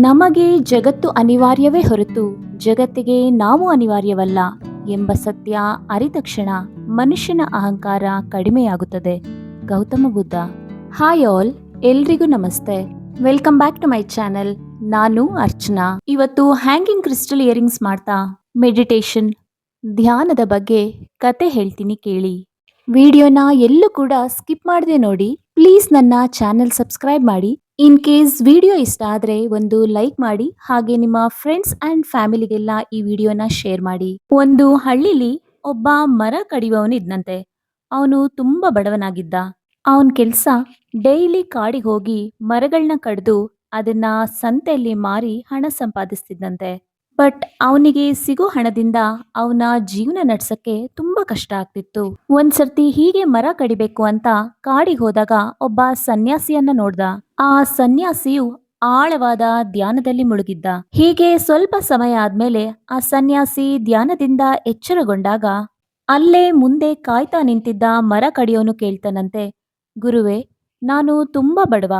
ನಮಗೆ ಜಗತ್ತು ಅನಿವಾರ್ಯವೇ ಹೊರತು ಜಗತ್ತಿಗೆ ನಾವು ಅನಿವಾರ್ಯವಲ್ಲ ಎಂಬ ಸತ್ಯ ಅರಿತ ಕ್ಷಣ ಮನುಷ್ಯನ ಅಹಂಕಾರ ಕಡಿಮೆಯಾಗುತ್ತದೆ. ಗೌತಮ ಬುದ್ಧ. ಹಾಯ್ ಆಲ್, ಎಲ್ರಿಗೂ ನಮಸ್ತೆ. Welcome back to my channel. ನಾನು ಅರ್ಚನಾ. ಇವತ್ತು ಹ್ಯಾಂಗಿಂಗ್ ಕ್ರಿಸ್ಟಲ್ ಇಯರಿಂಗ್ಸ್ ಮಾಡ್ತಾ ಮೆಡಿಟೇಷನ್, ಧ್ಯಾನದ ಬಗ್ಗೆ ಕತೆ ಹೇಳ್ತೀನಿ ಕೇಳಿ. ವಿಡಿಯೋನ ಎಲ್ಲೂ ಕೂಡ ಸ್ಕಿಪ್ ಮಾಡದೆ ನೋಡಿ. ಪ್ಲೀಸ್ ನನ್ನ ಚಾನೆಲ್ ಸಬ್ಸ್ಕ್ರೈಬ್ ಮಾಡಿ. ಇನ್ ಕೇಸ್ ವಿಡಿಯೋ ಇಷ್ಟ ಆದರೆ ಒಂದು ಲೈಕ್ ಮಾಡಿ, ಹಾಗೆ ನಿಮ್ಮ ಫ್ರೆಂಡ್ಸ್ ಅಂಡ್ ಫ್ಯಾಮಿಲಿಗೆಲ್ಲ ಈ ವಿಡಿಯೋನ ಶೇರ್ ಮಾಡಿ. ಒಂದು ಹಳ್ಳಿಲಿ ಒಬ್ಬ ಮರ ಕಡಿಯುವವನು ಇದ್ನಂತೆ. ಅವನು ತುಂಬಾ ಬಡವನಾಗಿದ್ದ. ಅವನ ಕೆಲಸ ಡೈಲಿ ಕಾಡಿಗೆ ಹೋಗಿ ಮರಗಳನ್ನ ಕಡ್ದು ಅದನ್ನ ಸಂತೆಯಲ್ಲಿ ಮಾರಿ ಹಣ ಸಂಪಾದಿಸ್ತಿದ್ದಂತೆ. ಬಟ್ ಅವನಿಗೆ ಸಿಗೋ ಹಣದಿಂದ ಅವನ ಜೀವನ ನಡ್ಸಕ್ಕೆ ತುಂಬಾ ಕಷ್ಟ ಆಗ್ತಿತ್ತು. ಒಂದ್ಸರ್ತಿ ಹೀಗೆ ಮರ ಕಡಿಬೇಕು ಅಂತ ಕಾಡಿಗೆ ಹೋದಾಗ ಒಬ್ಬ ಸನ್ಯಾಸಿಯನ್ನ ನೋಡ್ದ. ಆ ಸನ್ಯಾಸಿಯು ಆಳವಾದ ಧ್ಯಾನದಲ್ಲಿ ಮುಳುಗಿದ್ದ. ಹೀಗೆ ಸ್ವಲ್ಪ ಸಮಯ ಆದ್ಮೇಲೆ ಆ ಸನ್ಯಾಸಿ ಧ್ಯಾನದಿಂದ ಎಚ್ಚರಗೊಂಡಾಗ ಅಲ್ಲೇ ಮುಂದೆ ಕಾಯ್ತಾ ನಿಂತಿದ್ದ ಮರ ಕಡಿಯೋನು ಕೇಳ್ತಾನಂತೆ, ಗುರುವೇ, ನಾನು ತುಂಬಾ ಬಡವ,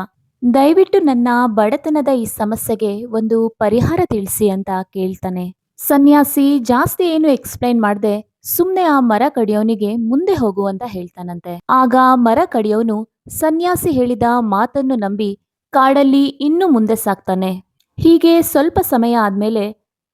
ದಯವಿಟ್ಟು ನನ್ನ ಬಡತನದ ಈ ಸಮಸ್ಯೆಗೆ ಒಂದು ಪರಿಹಾರ ತಿಳಿಸಿ ಅಂತ ಕೇಳ್ತಾನೆ. ಸನ್ಯಾಸಿ ಜಾಸ್ತಿ ಏನು ಎಕ್ಸ್ಪ್ಲೈನ್ ಮಾಡದೆ ಸುಮ್ನೆ ಆ ಮರ ಕಡಿಯೋನಿಗೆ ಮುಂದೆ ಹೋಗು ಅಂತ ಹೇಳ್ತಾನಂತೆ. ಆಗ ಮರ ಕಡಿಯೋನು ಸನ್ಯಾಸಿ ಹೇಳಿದ ಮಾತನ್ನು ನಂಬಿ ಕಾಡಲ್ಲಿ ಇನ್ನೂ ಮುಂದೆ ಸಾಕ್ತಾನೆ. ಹೀಗೆ ಸ್ವಲ್ಪ ಸಮಯ ಆದ್ಮೇಲೆ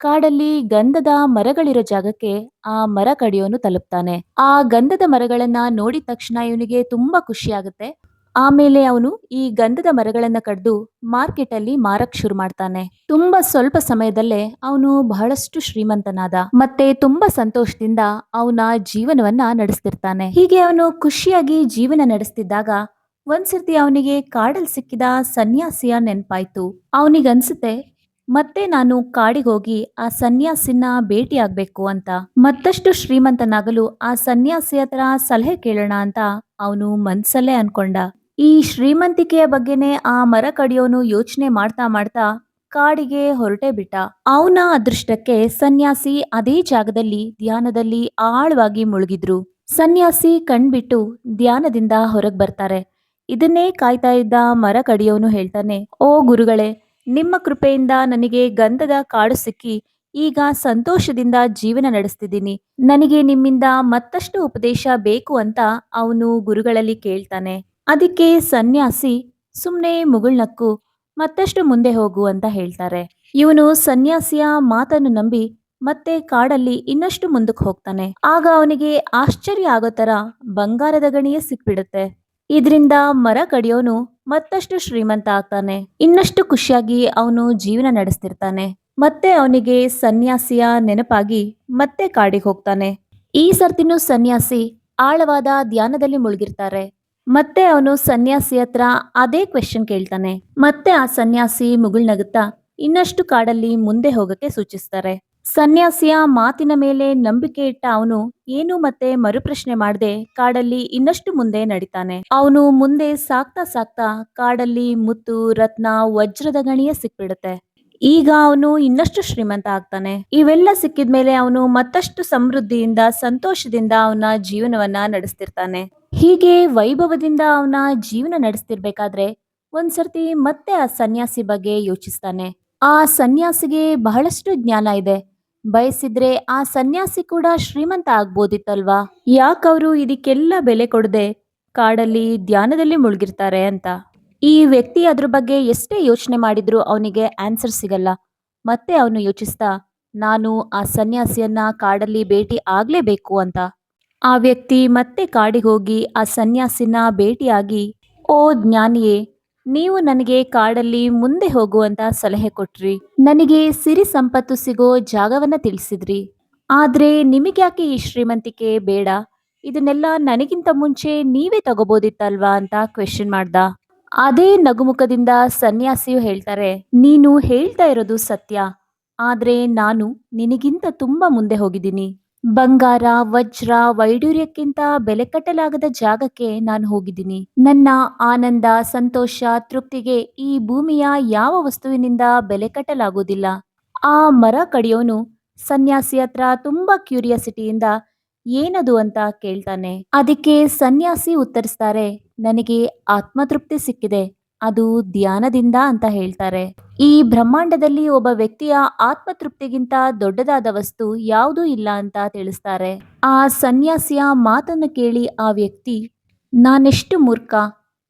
ಕಾಡಲ್ಲಿ ಗಂಧದ ಮರಗಳಿರೋ ಜಾಗಕ್ಕೆ ಆ ಮರ ಕಡಿಯೋನು ತಲುಪ್ತಾನೆ. ಆ ಗಂಧದ ಮರಗಳನ್ನ ನೋಡಿದ ತಕ್ಷಣ ಇವನಿಗೆ ತುಂಬಾ ಖುಷಿ ಆಗುತ್ತೆ. ಆಮೇಲೆ ಅವನು ಈ ಗಂಧದ ಮರಗಳನ್ನ ಕಡ್ದು ಮಾರ್ಕೆಟ್ ಅಲ್ಲಿ ಮಾರಕ್ ಶುರು ಮಾಡ್ತಾನೆ. ತುಂಬಾ ಸ್ವಲ್ಪ ಸಮಯದಲ್ಲೇ ಅವನು ಬಹಳಷ್ಟು ಶ್ರೀಮಂತನಾದ. ಮತ್ತೆ ತುಂಬಾ ಸಂತೋಷದಿಂದ ಅವನ ಜೀವನವನ್ನ ನಡೆಸ್ತಿರ್ತಾನೆ. ಹೀಗೆ ಅವನು ಖುಷಿಯಾಗಿ ಜೀವನ ನಡೆಸ್ತಿದ್ದಾಗ ಒಂದ್ಸರ್ತಿ ಅವನಿಗೆ ಕಾಡಲ್ಲಿ ಸಿಕ್ಕಿದ ಸನ್ಯಾಸಿಯ ನೆನ್ಪಾಯ್ತು. ಅವನಿಗನ್ಸುತ್ತೆ, ಮತ್ತೆ ನಾನು ಕಾಡಿಗೆ ಹೋಗಿ ಆ ಸನ್ಯಾಸಿನ ಭೇಟಿ ಆಗ್ಬೇಕು ಅಂತ. ಮತ್ತಷ್ಟು ಶ್ರೀಮಂತನಾಗಲು ಆ ಸನ್ಯಾಸಿ ಹತ್ರ ಸಲಹೆ ಕೇಳೋಣ ಅಂತ ಅವನು ಮನ್ಸಲ್ಲೇ ಅನ್ಕೊಂಡ. ಈ ಶ್ರೀಮಂತಿಕೆಯ ಬಗ್ಗೆನೇ ಆ ಮರ ಕಡಿಯೋನು ಯೋಚನೆ ಮಾಡ್ತಾ ಮಾಡ್ತಾ ಕಾಡಿಗೆ ಹೊರಟೇ ಬಿಟ್ಟ. ಅವನ ಅದೃಷ್ಟಕ್ಕೆ ಸನ್ಯಾಸಿ ಅದೇ ಜಾಗದಲ್ಲಿ ಧ್ಯಾನದಲ್ಲಿ ಆಳವಾಗಿ ಮುಳುಗಿದ್ರು. ಸನ್ಯಾಸಿ ಕಣ್ಬಿಟ್ಟು ಧ್ಯಾನದಿಂದ ಹೊರಗ್ ಬರ್ತಾರೆ. ಇದನ್ನೇ ಕಾಯ್ತಾ ಇದ್ದ ಮರ ಕಡಿಯೋನು ಹೇಳ್ತಾನೆ, ಓ ಗುರುಗಳೇ, ನಿಮ್ಮ ಕೃಪೆಯಿಂದ ನನಗೆ ಗಂಧದ ಕಾಡು ಸಿಕ್ಕಿ ಈಗ ಸಂತೋಷದಿಂದ ಜೀವನ ನಡೆಸ್ತಿದ್ದೀನಿ. ನನಗೆ ನಿಮ್ಮಿಂದ ಮತ್ತಷ್ಟು ಉಪದೇಶ ಬೇಕು ಅಂತ ಅವನು ಗುರುಗಳಲ್ಲಿ ಕೇಳ್ತಾನೆ. ಅದಕ್ಕೆ ಸನ್ಯಾಸಿ ಸುಮ್ನೆ ಮುಗುಳ್ನಕ್ಕು ಮತ್ತಷ್ಟು ಮುಂದೆ ಹೋಗು ಅಂತ ಹೇಳ್ತಾರೆ. ಇವನು ಸನ್ಯಾಸಿಯ ಮಾತನ್ನು ನಂಬಿ ಮತ್ತೆ ಕಾಡಲ್ಲಿ ಇನ್ನಷ್ಟು ಮುಂದಕ್ಕೆ ಹೋಗ್ತಾನೆ. ಆಗ ಅವನಿಗೆ ಆಶ್ಚರ್ಯ ಆಗೋ ತರ ಬಂಗಾರದ ಗಣಿಯೇ ಸಿಕ್ಬಿಡುತ್ತೆ. ಇದರಿಂದ ಮರ ಕಡಿಯೋನು ಮತ್ತಷ್ಟು ಶ್ರೀಮಂತ ಆಗ್ತಾನೆ. ಇನ್ನಷ್ಟು ಖುಷಿಯಾಗಿ ಅವನು ಜೀವನ ನಡೆಸ್ತಿರ್ತಾನೆ. ಮತ್ತೆ ಅವನಿಗೆ ಸನ್ಯಾಸಿಯ ನೆನಪಾಗಿ ಮತ್ತೆ ಕಾಡಿಗೆ ಹೋಗ್ತಾನೆ. ಈ ಸರ್ತಿನೂ ಸನ್ಯಾಸಿ ಆಳವಾದ ಧ್ಯಾನದಲ್ಲಿ ಮುಳುಗಿರ್ತಾರೆ. ಮತ್ತೆ ಅವನು ಸನ್ಯಾಸಿ ಹತ್ರ ಅದೇ ಕ್ವೆಶ್ಚನ್ ಕೇಳ್ತಾನೆ. ಮತ್ತೆ ಆ ಸನ್ಯಾಸಿ ಮುಗುಳ್ನಗುತ್ತಾ ಇನ್ನಷ್ಟು ಕಾಡಲ್ಲಿ ಮುಂದೆ ಹೋಗಕ್ಕೆ ಸೂಚಿಸ್ತಾರೆ. ಸನ್ಯಾಸಿಯ ಮಾತಿನ ಮೇಲೆ ನಂಬಿಕೆ ಇಟ್ಟ ಅವನು ಏನು ಮತ್ತೆ ಮರುಪ್ರಶ್ನೆ ಮಾಡದೆ ಕಾಡಲ್ಲಿ ಇನ್ನಷ್ಟು ಮುಂದೆ ನಡಿತಾನೆ. ಅವನು ಮುಂದೆ ಸಾಕ್ತಾ ಸಾಕ್ತಾ ಕಾಡಲ್ಲಿ ಮುತ್ತು, ರತ್ನ, ವಜ್ರದ ಗಣಿಯೇ ಸಿಕ್ಬಿಡುತ್ತೆ. ಈಗ ಅವನು ಇನ್ನಷ್ಟು ಶ್ರೀಮಂತ ಆಗ್ತಾನೆ. ಇವೆಲ್ಲ ಸಿಕ್ಕಿದ್ಮೇಲೆ ಅವನು ಮತ್ತಷ್ಟು ಸಮೃದ್ಧಿಯಿಂದ ಸಂತೋಷದಿಂದ ಅವನ ಜೀವನವನ್ನ ನಡೆಸ್ತಿರ್ತಾನೆ. ಹೀಗೆ ವೈಭವದಿಂದ ಅವನ ಜೀವನ ನಡೆಸ್ತಿರ್ಬೇಕಾದ್ರೆ ಒಂದ್ಸರ್ತಿ ಮತ್ತೆ ಆ ಸನ್ಯಾಸಿ ಬಗ್ಗೆ ಯೋಚಿಸ್ತಾನೆ. ಆ ಸನ್ಯಾಸಿಗೆ ಬಹಳಷ್ಟು ಜ್ಞಾನ ಇದೆ. ಬಯಸಿದ್ರೆ ಆ ಸನ್ಯಾಸಿ ಕೂಡ ಶ್ರೀಮಂತ ಆಗ್ಬೋದಿತ್ತಲ್ವಾ? ಯಾಕವರು ಇದಕ್ಕೆಲ್ಲ ಬೆಲೆ ಕೊಡದೆ ಕಾಡಲ್ಲಿ ಧ್ಯಾನದಲ್ಲಿ ಮುಳುಗಿರ್ತಾರೆ ಅಂತ. ಈ ವ್ಯಕ್ತಿ ಅದ್ರ ಬಗ್ಗೆ ಎಷ್ಟೇ ಯೋಚನೆ ಮಾಡಿದ್ರೂ ಅವನಿಗೆ ಆನ್ಸರ್ ಸಿಗಲ್ಲ. ಮತ್ತೆ ಅವನು ಯೋಚಿಸ್ತಾ, ನಾನು ಆ ಸನ್ಯಾಸಿಯನ್ನ ಕಾಡಲ್ಲಿ ಭೇಟಿ ಆಗ್ಲೇಬೇಕು ಅಂತ. ಆ ವ್ಯಕ್ತಿ ಮತ್ತೆ ಕಾಡಿಗೆ ಹೋಗಿ ಆ ಸನ್ಯಾಸಿನ ಭೇಟಿಯಾಗಿ, ಓ ಜ್ಞಾನಿಯೇ, ನೀವು ನನಗೆ ಕಾಡಲ್ಲಿ ಮುಂದೆ ಹೋಗುವಂತ ಸಲಹೆ ಕೊಟ್ರಿ. ನನಗೆ ಸಿರಿ ಸಂಪತ್ತು ಸಿಗೋ ಜಾಗವನ್ನ ತಿಳಿಸಿದ್ರಿ. ಆದ್ರೆ ನಿಮಗ್ಯಾಕೆ ಈ ಶ್ರೀಮಂತಿಕೆ ಬೇಡ? ಇದನ್ನೆಲ್ಲ ನನಗಿಂತ ಮುಂಚೆ ನೀವೇ ತಗೋಬೋದಿತ್ತಲ್ವಾ ಅಂತ ಕ್ವೆಶ್ಚನ್ ಮಾಡ್ದ. ಅದೇ ನಗುಮುಖದಿಂದ ಸನ್ಯಾಸಿಯು ಹೇಳ್ತಾರೆ, ನೀನು ಹೇಳ್ತಾ ಇರೋದು ಸತ್ಯ, ಆದ್ರೆ ನಾನು ನಿನಗಿಂತ ತುಂಬಾ ಮುಂದೆ ಹೋಗಿದ್ದೀನಿ. ಬಂಗಾರ, ವಜ್ರ, ವೈಡೂರ್ಯಕ್ಕಿಂತ ಬೆಲೆ ಕಟ್ಟಲಾಗದ ಜಾಗಕ್ಕೆ ನಾನು ಹೋಗಿದ್ದೀನಿ. ನನ್ನ ಆನಂದ, ಸಂತೋಷ, ತೃಪ್ತಿಗೆ ಈ ಭೂಮಿಯ ಯಾವ ವಸ್ತುವಿನಿಂದ ಬೆಲೆ ಕಟ್ಟಲಾಗೋದಿಲ್ಲ. ಆ ಮರ ಕಡಿಯೋನು ಸನ್ಯಾಸಿ ಹತ್ರ ತುಂಬಾ ಕ್ಯೂರಿಯಾಸಿಟಿಯಿಂದ ಏನದು ಅಂತ ಕೇಳ್ತಾನೆ. ಅದಕ್ಕೆ ಸನ್ಯಾಸಿ ಉತ್ತರಿಸ್ತಾರೆ, ನನಗೆ ಆತ್ಮತೃಪ್ತಿ ಸಿಕ್ಕಿದೆ, ಅದು ಧ್ಯಾನದಿಂದ ಅಂತ ಹೇಳ್ತಾರೆ. ಈ ಬ್ರಹ್ಮಾಂಡದಲ್ಲಿ ಒಬ್ಬ ವ್ಯಕ್ತಿಯ ಆತ್ಮತೃಪ್ತಿಗಿಂತ ದೊಡ್ಡದಾದ ವಸ್ತು ಯಾವುದೂ ಇಲ್ಲ ಅಂತ ತಿಳಿಸ್ತಾರೆ. ಆ ಸನ್ಯಾಸಿಯ ಮಾತನ್ನು ಕೇಳಿ ಆ ವ್ಯಕ್ತಿ, ನಾನೆಷ್ಟು ಮೂರ್ಖ,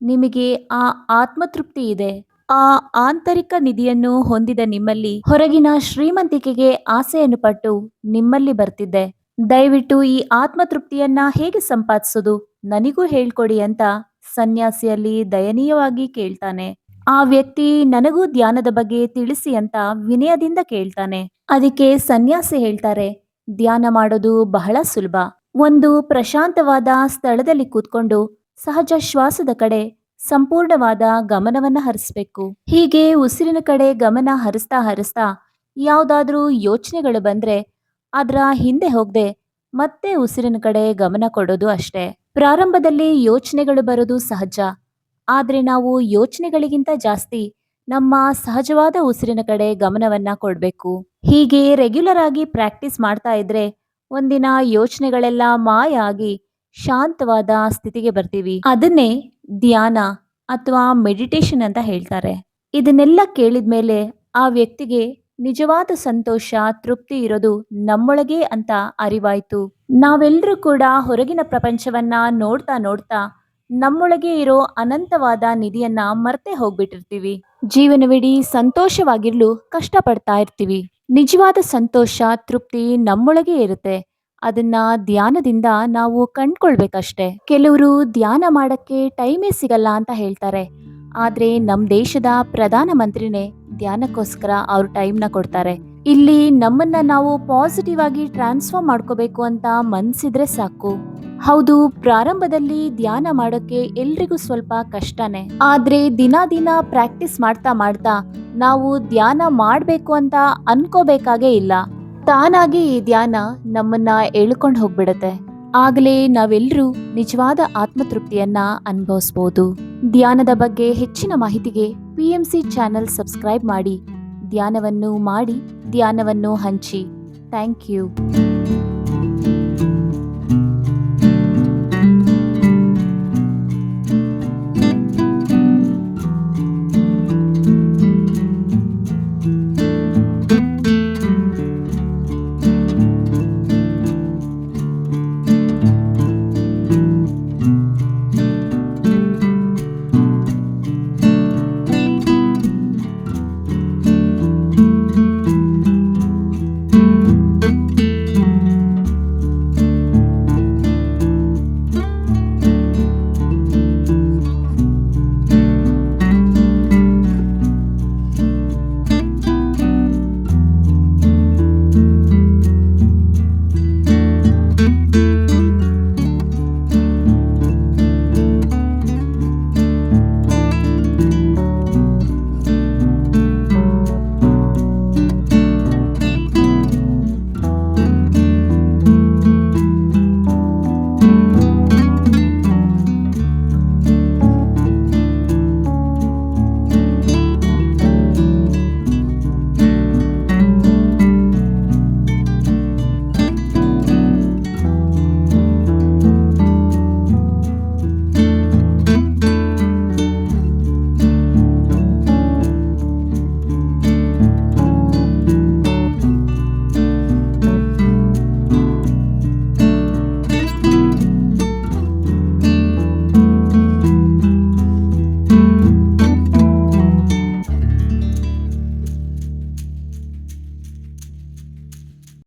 ನಿಮಗೆ ಆ ಆತ್ಮತೃಪ್ತಿ ಇದೆ. ಆ ಆಂತರಿಕ ನಿಧಿಯನ್ನು ಹೊಂದಿದ ನಿಮ್ಮಲ್ಲಿ ಹೊರಗಿನ ಶ್ರೀಮಂತಿಕೆಗೆ ಆಸೆಯನ್ನು ಪಟ್ಟು ನಿಮ್ಮಲ್ಲಿ ಬರ್ತಿದ್ದೆ. ದಯವಿಟ್ಟು ಈ ಆತ್ಮತೃಪ್ತಿಯನ್ನ ಹೇಗೆ ಸಂಪಾದಿಸೋದು ನನಗೂ ಹೇಳ್ಕೊಡಿ ಅಂತ ಸನ್ಯಾಸಿಯಲ್ಲಿ ದಯನೀಯವಾಗಿ ಕೇಳ್ತಾನೆ. ಆ ವ್ಯಕ್ತಿ ನನಗೂ ಧ್ಯಾನದ ಬಗ್ಗೆ ತಿಳಿಸಿ ಅಂತ ವಿನಯದಿಂದ ಕೇಳ್ತಾನೆ. ಅದಕ್ಕೆ ಸನ್ಯಾಸಿ ಹೇಳ್ತಾರೆ, ಧ್ಯಾನ ಮಾಡೋದು ಬಹಳ ಸುಲಭ. ಒಂದು ಪ್ರಶಾಂತವಾದ ಸ್ಥಳದಲ್ಲಿ ಕೂತ್ಕೊಂಡು ಸಹಜ ಶ್ವಾಸದ ಕಡೆ ಸಂಪೂರ್ಣವಾದ ಗಮನವನ್ನ ಹರಿಸ್ಬೇಕು. ಹೀಗೆ ಉಸಿರಿನ ಕಡೆ ಗಮನ ಹರಿಸ್ತಾ ಹರಿಸ್ತಾ ಯಾವ್ದಾದ್ರೂ ಯೋಚನೆಗಳು ಬಂದ್ರೆ ಅದರ ಹಿಂದೆ ಹೋಗದೆ ಮತ್ತೆ ಉಸಿರಿನ ಕಡೆ ಗಮನ ಕೊಡೋದು ಅಷ್ಟೇ. ಪ್ರಾರಂಭದಲ್ಲಿ ಯೋಚನೆಗಳು ಬರೋದು ಸಹಜ, ಆದ್ರೆ ನಾವು ಯೋಚನೆಗಳಿಗಿಂತ ಜಾಸ್ತಿ ನಮ್ಮ ಸಹಜವಾದ ಉಸಿರಿನ ಕಡೆ ಗಮನವನ್ನ ಕೊಡಬೇಕು. ಹೀಗೆ ರೆಗ್ಯುಲರ್ ಆಗಿ ಪ್ರಾಕ್ಟೀಸ್ ಮಾಡ್ತಾ ಇದ್ರೆ ಒಂದಿನ ಯೋಚನೆಗಳೆಲ್ಲ ಮಾಯ ಆಗಿ ಶಾಂತವಾದ ಸ್ಥಿತಿಗೆ ಬರ್ತೀವಿ. ಅದನ್ನೇ ಧ್ಯಾನ ಅಥವಾ ಮೆಡಿಟೇಷನ್ ಅಂತ ಹೇಳ್ತಾರೆ. ಇದನ್ನೆಲ್ಲ ಕೇಳಿದ್ಮೇಲೆ ಆ ವ್ಯಕ್ತಿಗೆ ನಿಜವಾದ ಸಂತೋಷ, ತೃಪ್ತಿ ಇರೋದು ನಮ್ಮೊಳಗೆ ಅಂತ ಅರಿವಾಯ್ತು. ನಾವೆಲ್ಲರೂ ಕೂಡ ಹೊರಗಿನ ಪ್ರಪಂಚವನ್ನ ನೋಡ್ತಾ ನೋಡ್ತಾ ನಮ್ಮೊಳಗೆ ಇರೋ ಅನಂತವಾದ ನಿಧಿಯನ್ನ ಮರ್ತೆ ಹೋಗ್ಬಿಟ್ಟಿರ್ತೀವಿ. ಜೀವನವಿಡೀ ಸಂತೋಷವಾಗಿರ್ಲು ಕಷ್ಟಪಡ್ತಾ ಇರ್ತೀವಿ. ನಿಜವಾದ ಸಂತೋಷ, ತೃಪ್ತಿ ನಮ್ಮೊಳಗೆ ಇರುತ್ತೆ. ಅದನ್ನ ಧ್ಯಾನದಿಂದ ನಾವು ಕಂಡ್ಕೊಳ್ಬೇಕಷ್ಟೆ. ಕೆಲವರು ಧ್ಯಾನ ಮಾಡಕ್ಕೆ ಟೈಮೇ ಸಿಗಲ್ಲ ಅಂತ ಹೇಳ್ತಾರೆ. ಆದ್ರೆ ನಮ್ ದೇಶದ ಪ್ರಧಾನ ಮಂತ್ರಿನೇ ಧ್ಯಾನಕ್ಕೋಸ್ಕರ ಅವ್ರ ಟೈಮ್ನ ಕೊಡ್ತಾರೆ. ಇಲ್ಲಿ ನಮ್ಮನ್ನ ನಾವು ಪಾಸಿಟಿವ್ ಆಗಿ ಟ್ರಾನ್ಸ್ಫಾರ್ಮ್ ಮಾಡ್ಕೋಬೇಕು ಅಂತ ಮನ್ಸಿದ್ರೆ ಸಾಕು. ಹೌದು, ಪ್ರಾರಂಭದಲ್ಲಿ ಧ್ಯಾನ ಮಾಡೋಕೆ ಎಲ್ರಿಗೂ ಸ್ವಲ್ಪ ಕಷ್ಟನೇ. ಆದ್ರೆ ದಿನ ದಿನ ಪ್ರಾಕ್ಟೀಸ್ ಮಾಡ್ತಾ ಮಾಡ್ತಾ ನಾವು ಧ್ಯಾನ ಮಾಡ್ಬೇಕು ಅಂತ ಅನ್ಕೋಬೇಕಾಗೇ ಇಲ್ಲ. ತಾನಾಗಿ ಈ ಧ್ಯಾನ ನಮ್ಮನ್ನ ಎಳ್ಕೊಂಡು ಹೋಗ್ಬಿಡತ್ತೆ. ಆಗಲೇ ನಾವೆಲ್ಲರೂ ನಿಜವಾದ ಆತ್ಮತೃಪ್ತಿಯನ್ನ ಅನುಭವಿಸ್ಬೋದು. ಧ್ಯಾನದ ಬಗ್ಗೆ ಹೆಚ್ಚಿನ ಮಾಹಿತಿಗೆ PMC ಚಾನೆಲ್ ಸಬ್ಸ್ಕ್ರೈಬ್ ಮಾಡಿ. ಧ್ಯಾನವನ್ನು ಮಾಡಿ, ಧ್ಯಾನವನ್ನು ಹಂಚಿ. Thank you.